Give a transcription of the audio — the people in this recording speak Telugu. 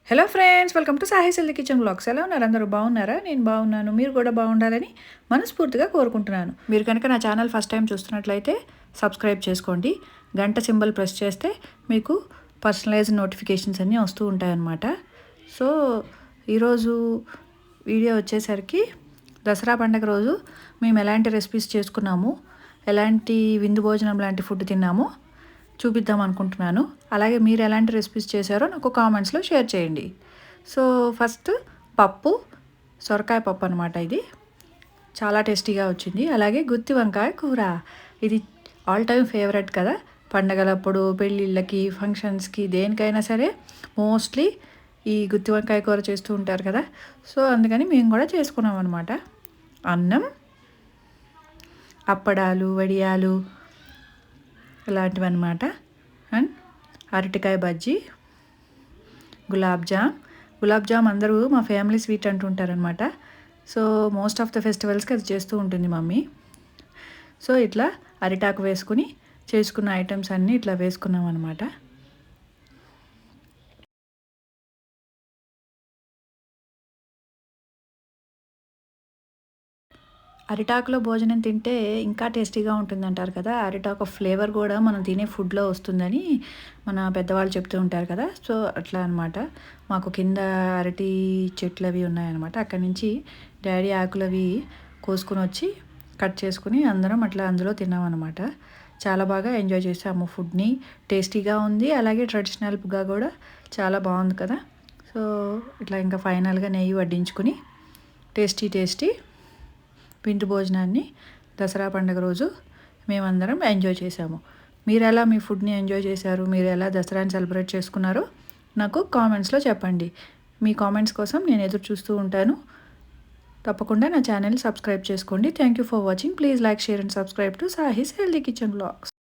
Hello friends, welcome to Sahis healthy kitchen blogs. ఎలా ఉన్నారు? అందరూ బాగున్నారా? నేను బాగున్నాను. మీరు కూడా బాగుండాలని మనస్ఫూర్తిగా కోరుకుంటున్నాను. మీరు కనుక నా ఛానల్ ఫస్ట్ టైం చూస్తున్నట్లయితే సబ్స్క్రైబ్ చేసుకోండి. గంట సింబల్ ప్రెస్ చేస్తే మీకు పర్సనలైజ్డ్ నోటిఫికేషన్స్ అన్నీ వస్తూ ఉంటాయన్నమాట. సో ఈరోజు వీడియో వచ్చేసరికి దసరా పండుగ రోజు మేము ఎలాంటి రెసిపీస్ చేసుకున్నాము, ఎలాంటి విందు భోజనం లాంటి ఫుడ్ తిన్నాము చూపిద్దాం అనుకుంటున్నాను. అలాగే మీరు ఎలాంటి రెసిపీస్ చేశారో నాకు కామెంట్స్లో షేర్ చేయండి. సో ఫస్ట్ పప్పు, సొరకాయ పప్పు అనమాట. ఇది చాలా టేస్టీగా వచ్చింది. అలాగే గుత్తి వంకాయ కూర, ఇది ఆల్ టైమ్ ఫేవరెట్ కదా. పండగలప్పుడు, పెళ్ళిళ్ళకి, ఫంక్షన్స్కి, దేనికైనా సరే మోస్ట్లీ ఈ గుత్తి వంకాయ కూర చేస్తూ ఉంటారు కదా. సో అందుకని మేము కూడా చేసుకున్నాం అనమాట. అన్నం, అప్పడాలు, వడియాలు ఇలాంటివి అనమాట. అండ్ అరటికాయ బజ్జీ, గులాబ్ జామ్ అందరూ మా ఫ్యామిలీ స్వీట్ అంటుంటారనమాట. సో మోస్ట్ ఆఫ్ ద ఫెస్టివల్స్కి అది చేస్తూ ఉంటుంది మమ్మీ. సో ఇట్లా అరిటాకు వేసుకుని చేసుకున్న ఐటమ్స్ అన్నీ ఇట్లా వేసుకున్నాం అనమాట. అరిటాకులో భోజనం తింటే ఇంకా టేస్టీగా ఉంటుందంటారు కదా. అరిటాకు ఫ్లేవర్ కూడా మనం తినే ఫుడ్లో వస్తుందని మన పెద్దవాళ్ళు చెప్తూ ఉంటారు కదా. సో అట్లా అనమాట. మాకు కింద అరటి చెట్లు అవి ఉన్నాయన్నమాట. అక్కడి నుంచి డాడీ ఆకులవి కోసుకుని వచ్చి కట్ చేసుకుని అందరం అట్లా అందులో తిన్నామన్నమాట. చాలా బాగా ఎంజాయ్ చేసాము ఫుడ్ని. టేస్టీగా ఉంది, అలాగే ట్రెడిషనల్గా కూడా చాలా బాగుంది కదా. సో ఇట్లా ఇంకా ఫైనల్గా నెయ్యి వడ్డించుకుని టేస్టీ విందు భోజనాన్ని దసరా పండుగ రోజు మేమందరం ఎంజాయ్ చేసాము. మీరు ఎలా మీ ఫుడ్ని ఎంజాయ్ చేశారు, మీరు ఎలా దసరాని సెలబ్రేట్ చేసుకున్నారో నాకు కామెంట్స్లో చెప్పండి. మీ కామెంట్స్ కోసం నేను ఎదురు చూస్తూ ఉంటాను. తప్పకుండా నా ఛానల్ సబ్స్క్రైబ్ చేసుకోండి. Thank you for watching. Please like, share and subscribe to Sahis healthy kitchen blogs.